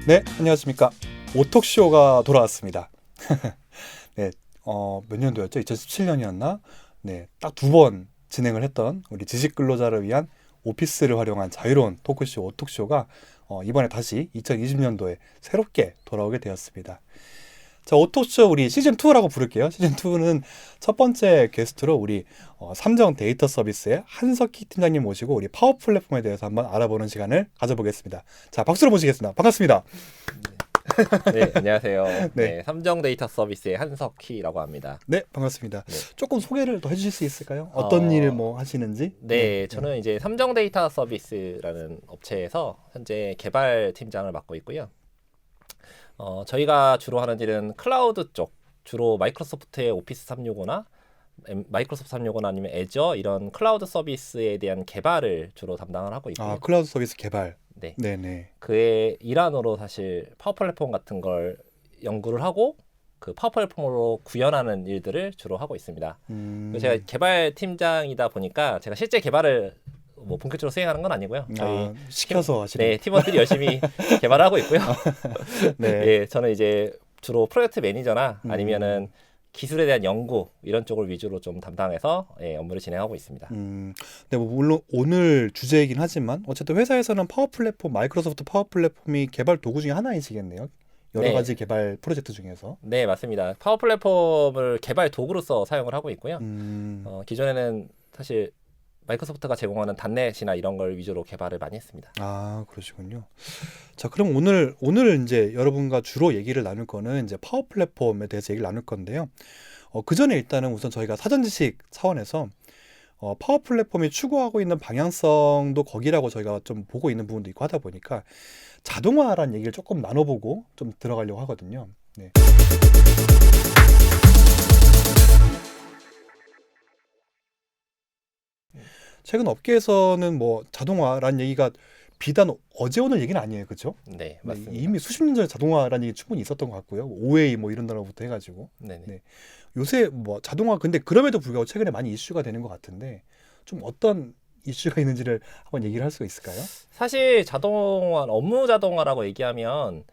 네, 안녕하십니까. 오톡쇼가 돌아왔습니다. 네, 몇 년도였죠? 2017년이었나? 네, 딱 2번 진행을 했던 우리 지식 근로자를 위한 오피스를 활용한 자유로운 토크쇼 오톡쇼가 이번에 다시 2020년도에 새롭게 돌아오게 되었습니다. 자, 오톡쇼 우리 시즌2라고 부를게요. 시즌2는 첫 번째 게스트로 우리 삼정 데이터 서비스의 한석희 팀장님 모시고 우리 파워 플랫폼에 대해서 한번 알아보는 시간을 가져보겠습니다. 자, 박수로 모시겠습니다. 반갑습니다. 네, 안녕하세요. 네. 네, 삼정 데이터 서비스의 한석희라고 합니다. 네, 반갑습니다. 네. 조금 소개를 더 해주실 수 있을까요? 어떤 일을 뭐 하시는지? 네, 저는 이제 삼정 데이터 서비스라는 업체에서 현재 개발 팀장을 맡고 있고요. 저희가 주로 하는 일은 클라우드 쪽, 주로 마이크로소프트의 오피스 365나 마이크로소프트 365나 아니면 애저 이런 클라우드 서비스에 대한 개발을 주로 담당을 하고 있고요. 아, 클라우드 서비스 개발. 네. 네네. 그의 일환으로 사실 파워 플랫폼 같은 걸 연구를 하고 그 파워 플랫폼으로 구현하는 일들을 주로 하고 있습니다. 제가 개발 팀장이다 보니까 제가 실제 개발을 뭐 본격적으로 수행하는 건 아니고요. 저희 시켜서 하시는. 네, 팀원들이 열심히 개발하고 있고요. 네. 네, 저는 이제 주로 프로젝트 매니저나 아니면은 기술에 대한 연구 이런 쪽을 위주로 좀 담당해서 업무를 진행하고 있습니다. 네, 뭐 물론 오늘 주제이긴 하지만 어쨌든 회사에서는 파워 플랫폼, 마이크로소프트 파워 플랫폼이 개발 도구 중에 하나이시겠네요. 여러 네. 가지 개발 프로젝트 중에서. 네, 맞습니다. 파워 플랫폼을 개발 도구로서 사용을 하고 있고요. 기존에는 사실 마이크로소프트가 제공하는 단넷이나 이런 걸 위주로 개발을 많이 했습니다. 아, 그러시군요. 자, 그럼 오늘 이제 여러분과 주로 얘기를 나눌 거는 이제 파워 플랫폼에 대해서 얘기를 나눌 건데요. 그 전에 일단은 우선 저희가 사전 지식 차원에서 파워 플랫폼이 추구하고 있는 방향성도 거기라고 저희가 좀 보고 있는 부분도 있고 하다 보니까 자동화라는 얘기를 조금 나눠보고 좀 들어가려고 하거든요. 네. 최근 업계에서는 뭐 자동화라는 얘기가 비단 어제 오늘 얘기는 아니에요, 그렇죠? 네, 맞습니다. 이미 수십 년 전에 자동화라는 얘기 충분히 있었던 것 같고요. OA 뭐 이런 단어부터 해가지고. 네네. 네. 요새 뭐 자동화 근데 그럼에도 불구하고 최근에 많이 이슈가 되는 것 같은데 좀 어떤 이슈가 있는지를 한번 얘기를 할 수가 있을까요? 사실 자동화, 업무 자동화라고 얘기하면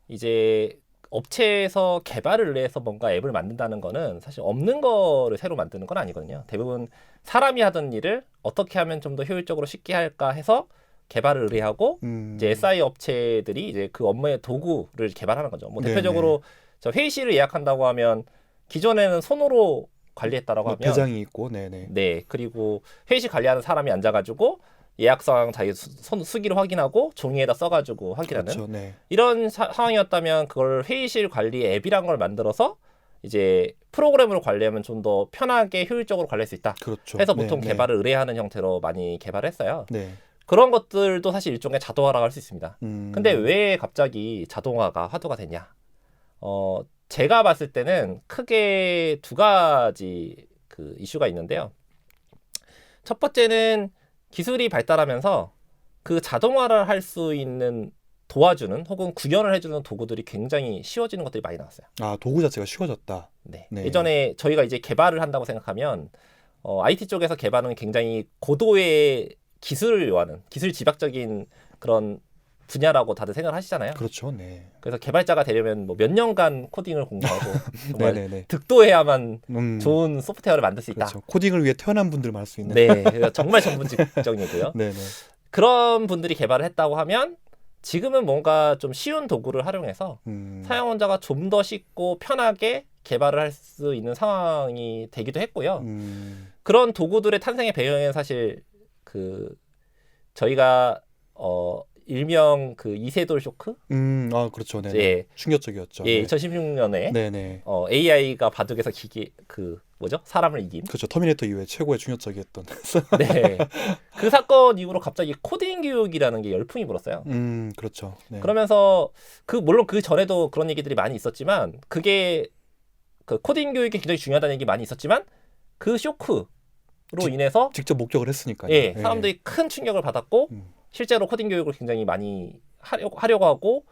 이제 업체에서 개발을 해서 뭔가 앱을 만든다는 거는 사실 없는 거를 새로 만드는 건 아니거든요. 대부분 사람이 하던 일을 어떻게 하면 좀 더 효율적으로 쉽게 할까 해서 개발을 의뢰하고 이제 SI 업체들이 이제 그 업무의 도구를 개발하는 거죠. 뭐 대표적으로 저 회의실을 예약한다고 하면 기존에는 손으로 관리했다라고 하면 배장이 있고, 네네. 네, 그리고 회의실 관리하는 사람이 앉아가지고 예약상 자기 손 수기를 확인하고 종이에다 써가지고 확인하는 그렇죠, 네. 이런 상황이었다면 그걸 회의실 관리 앱이란 걸 만들어서 이제 프로그램으로 관리하면 좀 더 편하게 효율적으로 관리할 수 있다. 그렇죠. 해서 보통 네, 개발을 의뢰하는 형태로 많이 개발했어요. 네. 그런 것들도 사실 일종의 자동화라고 할 수 있습니다. 네. 근데 왜 갑자기 자동화가 화두가 됐냐? 제가 봤을 때는 크게 2가지 그 이슈가 있는데요. 첫 번째는 기술이 발달하면서 그 자동화를 할 수 있는 도와주는 혹은 구현을 해주는 도구들이 굉장히 쉬워지는 것들이 많이 나왔어요. 아, 도구 자체가 쉬워졌다. 네. 네. 예전에 저희가 이제 개발을 한다고 생각하면 IT 쪽에서 개발은 굉장히 고도의 기술을 요하는 기술 지박적인 그런 분야라고 다들 생각을 하시잖아요. 그렇죠, 네. 그래서 개발자가 되려면 뭐 몇 년간 코딩을 공부하고 정말 네네네. 득도해야만 좋은 소프트웨어를 만들 수 있다. 그렇죠. 코딩을 위해 태어난 분들만 할 수 있는. 네, 그래서 정말 전문직종이고요. 네네. 그런 분들이 개발을 했다고 하면 지금은 뭔가 좀 쉬운 도구를 활용해서 사용자가 좀 더 쉽고 편하게 개발을 할 수 있는 상황이 되기도 했고요. 그런 도구들의 탄생의 배경에는 사실 그 저희가 일명 그 이세돌 쇼크? 아, 그렇죠. 네. 예. 충격적이었죠. 예, 네. 2016년에 네네. AI가 바둑에서 사람을 이긴. 그렇죠. 터미네이터 이후에 최고의 충격적이었던. 네. 그 사건 이후로 갑자기 코딩 교육이라는 게 열풍이 불었어요. 그렇죠. 네. 그러면서 물론 그 전에도 그런 얘기들이 많이 있었지만 그게 그 코딩 교육이 굉장히 중요하다는 얘기 많이 있었지만 그 쇼크로 인해서 직접 목격을 했으니까요. 예, 사람들이 큰 충격을 받았고 실제로 코딩 교육을 굉장히 많이 하려고 하고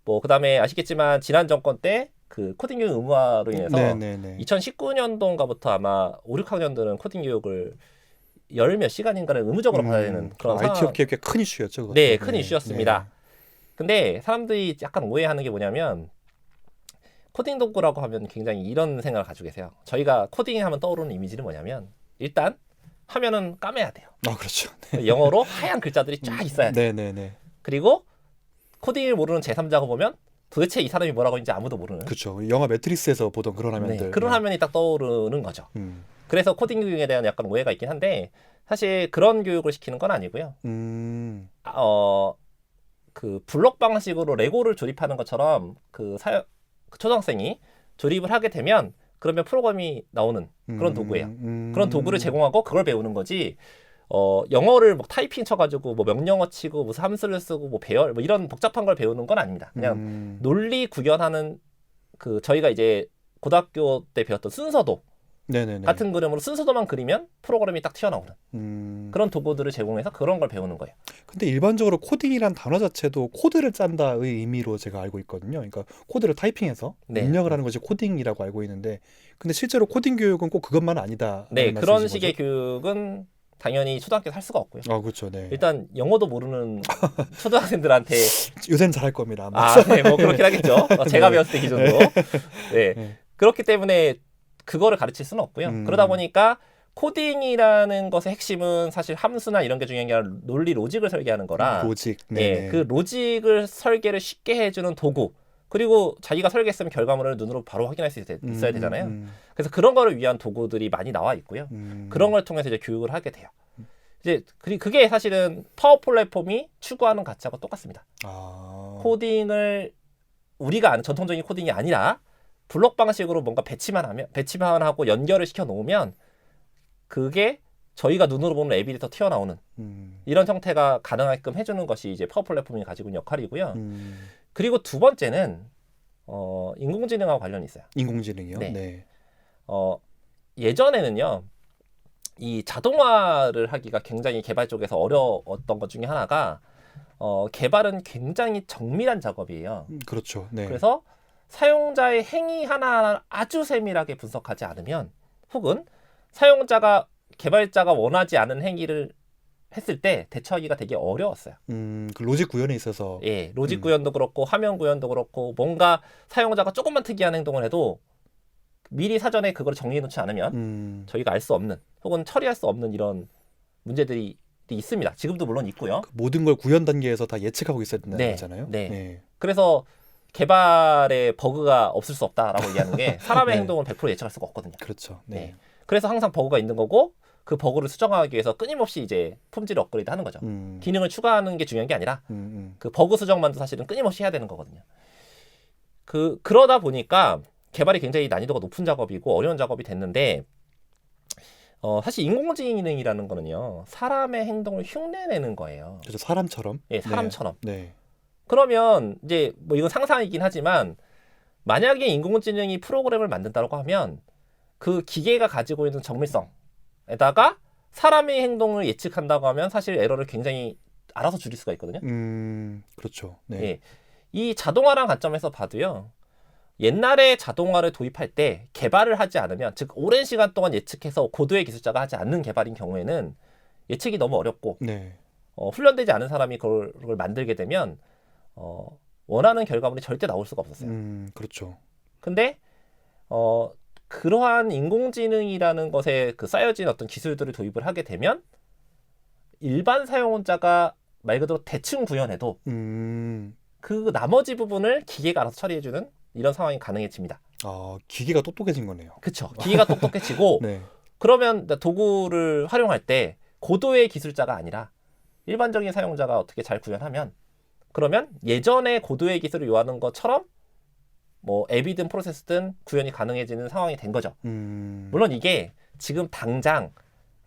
뭐 그다음에 아시겠지만 지난 정권 때 그 코딩 교육 의무화로 인해서 2019년도인가부터 아마 5, 6학년들은 코딩 교육을 열 몇 시간인가를 의무적으로 받아야 되는 그런 IT 상황. 업계의 큰 이슈였죠. 그것도. 네, 큰 이슈였습니다. 근데 사람들이 약간 오해하는 게 뭐냐면 코딩 도구라고 하면 굉장히 이런 생각을 가지고 계세요. 저희가 코딩하면 떠오르는 이미지는 뭐냐면 일단 화면은 까매야 돼요. 아, 그렇죠. 영어로 하얀 글자들이 쫙 있어야 돼요. 네네네. 그리고 코딩을 모르는 제3자가 보면 도대체 이 사람이 뭐라고 했는지 아무도 모르는 그렇죠. 영화 매트릭스에서 보던 그런 화면들. 그런 화면이 딱 떠오르는 거죠. 음. 그래서 코딩 교육에 대한 약간 오해가 있긴 한데 사실 그런 교육을 시키는 건 아니고요. 그 블록 방식으로 레고를 조립하는 것처럼 그 초등학생이 조립을 하게 되면 그러면 프로그램이 나오는 그런 도구예요. 그런 도구를 제공하고 그걸 배우는 거지. 영어를 뭐 타이핑 쳐가지고 뭐 명령어 치고 무슨 함수를 쓰고 뭐 배열 뭐 이런 복잡한 걸 배우는 건 아닙니다. 그냥 논리 구현하는 그 저희가 이제 고등학교 때 배웠던 순서도 네네네. 같은 그림으로 순서도만 그리면 프로그램이 딱 튀어나오는 그런 도구들을 제공해서 그런 걸 배우는 거예요. 근데 일반적으로 코딩이란 단어 자체도 코드를 짠다의 의미로 제가 알고 있거든요. 그러니까 코드를 타이핑해서 네. 입력을 하는 것이 코딩이라고 알고 있는데, 근데 실제로 코딩 교육은 꼭 그것만 아니다. 네, 그런 식의 교육은 당연히 초등학교에서 할 수가 없고요. 아, 그렇죠. 네. 일단 영어도 모르는 초등학생들한테 요새는 잘할 겁니다. 아마. 아, 네, 뭐 그렇긴 하겠죠. 제가 배웠을 때 기준으로. 네. 네. 그렇기 때문에 그거를 가르칠 수는 없고요. 그러다 보니까 코딩이라는 것의 핵심은 사실 함수나 이런 게 중요한 게 아니라 논리 로직을 설계하는 거라. 로직. 네, 그 로직을 설계를 쉽게 해주는 도구. 그리고 자기가 설계했으면 결과물을 눈으로 바로 확인할 수 있어야 되잖아요. 그래서 그런 거를 위한 도구들이 많이 나와 있고요. 그런 걸 통해서 이제 교육을 하게 돼요. 이제 그게 사실은 파워 플랫폼이 추구하는 가치하고 똑같습니다. 코딩을 우리가 아는 전통적인 코딩이 아니라 블록 방식으로 뭔가 배치만 하고 연결을 시켜 놓으면 그게 저희가 눈으로 보는 앱이 더 튀어나오는 이런 형태가 가능하게끔 해주는 것이 이제 파워 플랫폼이 가지고 있는 역할이고요. 그리고 두 번째는 인공지능하고 관련이 있어요. 인공지능이요? 네. 네. 예전에는요, 이 자동화를 하기가 굉장히 개발 쪽에서 어려웠던 것 중에 하나가 개발은 굉장히 정밀한 작업이에요. 그렇죠. 네. 그래서 사용자의 행위 하나하나를 아주 세밀하게 분석하지 않으면 혹은 개발자가 원하지 않은 행위를 했을 때 대처하기가 되게 어려웠어요. 그 로직 구현에 있어서. 예, 로직 구현도 그렇고 화면 구현도 그렇고 뭔가 사용자가 조금만 특이한 행동을 해도 미리 사전에 그걸 정리해 놓지 않으면 저희가 알 수 없는 혹은 처리할 수 없는 이런 문제들이 있습니다. 지금도 물론 있고요. 모든 걸 구현 단계에서 다 예측하고 있어야 된다는 거잖아요. 네. 네. 그래서 개발에 버그가 없을 수 없다라고 얘기하는 게 사람의 네. 행동을 100% 예측할 수가 없거든요. 그렇죠. 네. 네. 그래서 항상 버그가 있는 거고 그 버그를 수정하기 위해서 끊임없이 이제 품질을 업그레이드 하는 거죠. 기능을 추가하는 게 중요한 게 아니라 그 버그 수정만도 사실은 끊임없이 해야 되는 거거든요. 그러다 보니까 개발이 굉장히 난이도가 높은 작업이고 어려운 작업이 됐는데 사실 인공지능이라는 거는요. 사람의 행동을 흉내내는 거예요. 그렇죠. 사람처럼. 예, 사람처럼. 네. 그러면 이제 뭐 이건 상상이긴 하지만 만약에 인공지능이 프로그램을 만든다고 하면 그 기계가 가지고 있는 정밀성에다가 사람의 행동을 예측한다고 하면 사실 에러를 굉장히 알아서 줄일 수가 있거든요. 그렇죠. 네. 예. 이 자동화라는 관점에서 봐도요. 옛날에 자동화를 도입할 때 개발을 하지 않으면 즉 오랜 시간 동안 예측해서 고도의 기술자가 하지 않는 개발인 경우에는 예측이 너무 어렵고 네. 훈련되지 않은 사람이 그걸 만들게 되면 원하는 결과물이 절대 나올 수가 없었어요. 그렇죠. 근데 그러한 인공지능이라는 것에 쌓여진 어떤 기술들을 도입을 하게 되면 일반 사용자가 말 그대로 대충 구현해도 그 나머지 부분을 기계가 알아서 처리해주는 이런 상황이 가능해집니다. 기계가 똑똑해진 거네요. 그렇죠. 기계가 똑똑해지고 네. 그러면 도구를 활용할 때 고도의 기술자가 아니라 일반적인 사용자가 어떻게 잘 구현하면 그러면 예전에 고도의 기술을 요하는 것처럼 뭐 앱이든 프로세스든 구현이 가능해지는 상황이 된 거죠. 물론 이게 지금 당장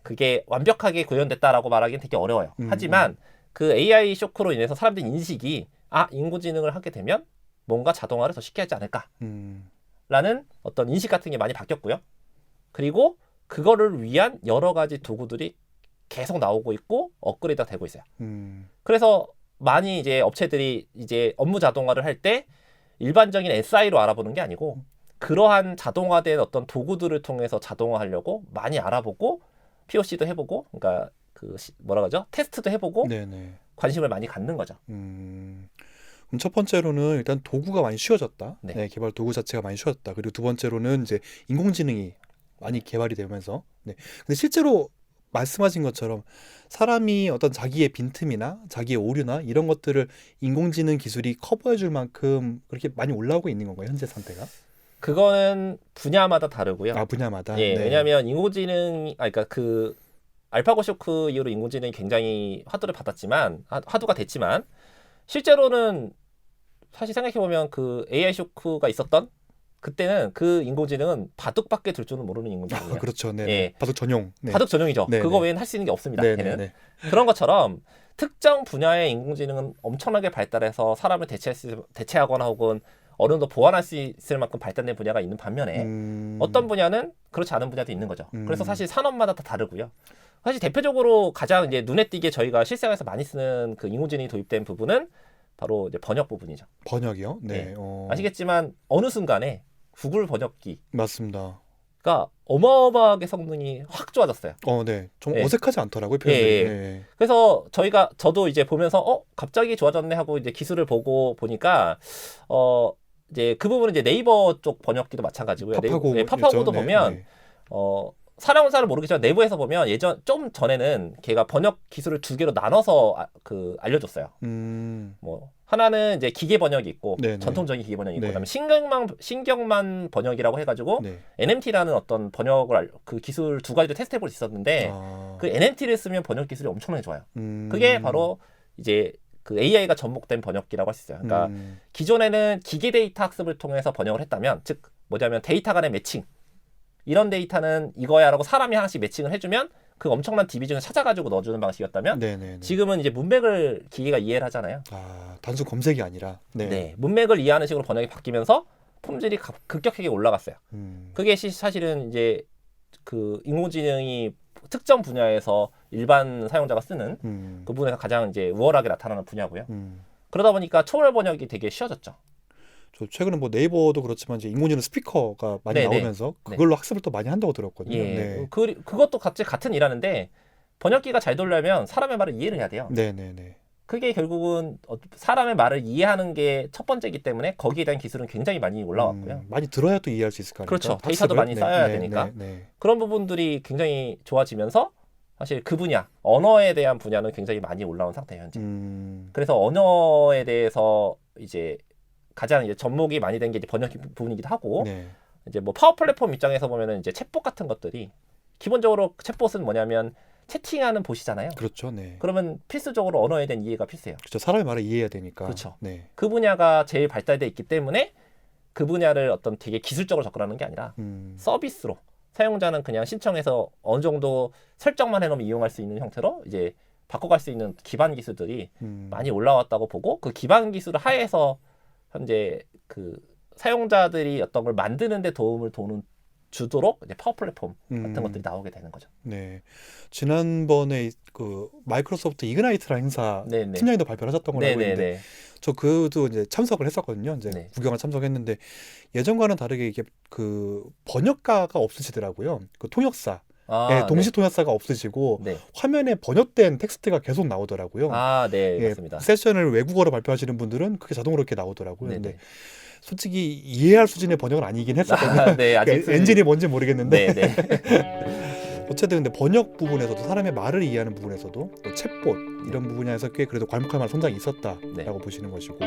그게 완벽하게 구현됐다라고 말하기는 되게 어려워요. 하지만 그 AI 쇼크로 인해서 사람들 인식이 인공지능을 하게 되면 뭔가 자동화를 더 쉽게 하지 않을까라는 어떤 인식 같은 게 많이 바뀌었고요. 그리고 그거를 위한 여러 가지 도구들이 계속 나오고 있고 업그레이드가 되고 있어요. 그래서 많이 이제 업체들이 이제 업무 자동화를 할 때 일반적인 SI로 알아보는 게 아니고 그러한 자동화된 어떤 도구들을 통해서 자동화하려고 많이 알아보고 POC도 해보고 그러니까 테스트도 해보고 네네. 관심을 많이 갖는 거죠. 그럼 첫 번째로는 일단 도구가 많이 쉬워졌다. 네. 네, 개발 도구 자체가 많이 쉬워졌다. 그리고 두 번째로는 이제 인공지능이 많이 개발이 되면서 네. 근데 실제로 말씀하신 것처럼 사람이 어떤 자기의 빈틈이나 자기의 오류나 이런 것들을 인공지능 기술이 커버해 줄 만큼 그렇게 많이 올라오고 있는 건가요, 현재 상태가? 그거는 분야마다 다르고요. 아, 분야마다. 예, 네. 왜냐하면 인공지능, 그러니까 그 알파고 쇼크 이후로 인공지능이 굉장히 화두를 받았지만, 화두가 됐지만, 실제로는 사실 생각해보면 그 AI 쇼크가 있었던 그때는 그 인공지능은 바둑밖에 둘 줄은 모르는 인공지능이에요. 아, 그렇죠. 네. 예. 바둑 전용. 네. 바둑 전용이죠. 네, 그거 네. 외에는 할 수 있는 게 없습니다. 네, 걔는. 네, 네. 그런 것처럼 특정 분야의 인공지능은 엄청나게 발달해서 사람을 대체하거나 혹은 어느 정도 보완할 수 있을 만큼 발달된 분야가 있는 반면에 어떤 분야는 그렇지 않은 분야도 있는 거죠. 그래서 사실 산업마다 다 다르고요. 사실 대표적으로 가장 이제 눈에 띄게 저희가 실생활에서 많이 쓰는 그 인공지능이 도입된 부분은 바로 이제 번역 부분이죠. 번역이요? 네. 네. 아시겠지만 어느 순간에 구글 번역기가 맞습니다. 어마어마하게 성능이 확 좋아졌어요. 네. 좀 예. 어색하지 않더라고요, 표현들이. 예, 예. 네. 그래서 저도 이제 보면서 갑자기 좋아졌네 하고 이제 기술을 보고 보니까 이제 그 부분은 이제 네이버 쪽 번역기도 마찬가지고요. 팝하고 팝하고도 네, 보면 네. 사용자를 모르겠지만 내부에서 보면 좀 전에는 걔가 번역 기술을 두 개로 나눠서 알려줬어요. 뭐 하나는 이제 기계 번역이 있고 네, 네. 전통적인 기계 번역이 있고 네. 그다음에 신경만 번역이라고 해가지고 네. NMT라는 어떤 번역을 그 기술 두 가지를 테스트해 볼 수 있었는데 그 NMT를 쓰면 번역 기술이 엄청나게 좋아요. 그게 바로 이제 그 AI가 접목된 번역기라고 할 수 있어요. 그러니까 기존에는 기계 데이터 학습을 통해서 번역을 했다면, 즉 뭐냐면 데이터 간의 매칭, 이런 데이터는 이거야라고 사람이 하나씩 매칭을 해주면 그 엄청난 디비전을 찾아가지고 넣어주는 방식이었다면, 네네네. 지금은 이제 문맥을 기계가 이해를 하잖아요. 단순 검색이 아니라. 네. 네, 문맥을 이해하는 식으로 번역이 바뀌면서 품질이 급격하게 올라갔어요. 그게 사실은 이제 그 인공지능이 특정 분야에서 일반 사용자가 쓰는 그 부분에서 가장 이제 우월하게 나타나는 분야고요. 그러다 보니까 초월 번역이 되게 쉬워졌죠. 저 최근에 뭐 네이버도 그렇지만 이제 인공지능 스피커가 많이 네네. 나오면서 그걸로 학습을 또 많이 한다고 들었거든요. 예, 네. 그것도 같은 일하는데 번역기가 잘 돌려면 사람의 말을 이해를 해야 돼요. 네네네. 그게 결국은 사람의 말을 이해하는 게 첫 번째이기 때문에 거기에 대한 기술은 굉장히 많이 올라왔고요. 많이 들어야 또 이해할 수 있을 거 아닙니까? 그렇죠. 데이터도 학습을? 많이 쌓여야 되니까. 그런 부분들이 굉장히 좋아지면서 사실 그 분야, 언어에 대한 분야는 굉장히 많이 올라온 상태예요, 현재. 그래서 언어에 대해서 이제 가장 이제 접목이 많이 된 게 이제 번역 부분이기도 하고, 네. 이제 뭐 파워 플랫폼 입장에서 보면은 이제 챗봇 같은 것들이 기본적으로 챗봇은 뭐냐면 채팅하는 봇이잖아요. 그렇죠. 네. 그러면 필수적으로 언어에 대한 이해가 필수예요. 그렇죠. 사람의 말을 이해해야 되니까. 그렇죠. 네. 그 분야가 제일 발달돼 있기 때문에 그 분야를 어떤 되게 기술적으로 접근하는 게 아니라 서비스로 사용자는 그냥 신청해서 어느 정도 설정만 해놓으면 이용할 수 있는 형태로 이제 바꿔갈 수 있는 기반 기술들이 많이 올라왔다고 보고, 그 기반 기술을 하에서 현재 그 사용자들이 어떤 걸 만드는데 도움을 주도록 이제 파워 플랫폼 같은 것들이 나오게 되는 거죠. 네. 지난번에 그 마이크로소프트 이그나이트라는 행사 네네. 팀장님도 발표를 하셨던 걸로 알고 있는데 네네네. 저 그도 이제 참석을 했었거든요. 이제 네. 구경을 참석했는데 예전과는 다르게 이게 그 번역가가 없으시더라고요. 그 통역사, 동시 통역사가 없으시고 네. 화면에 번역된 텍스트가 계속 나오더라고요. 네, 맞습니다. 세션을 외국어로 발표하시는 분들은 그게 자동으로 이렇게 나오더라고요. 네네. 근데 솔직히 이해할 수준의 번역은 아니긴 했었거든요. 네, 아직 그러니까 엔진이 뭔지 모르겠는데 네네. 어쨌든 근데 번역 부분에서도 사람의 말을 이해하는 부분에서도 또 챗봇 이런 부분에서 꽤 그래도 괄목할 만한 성장이 있었다라고 네. 보시는 것이고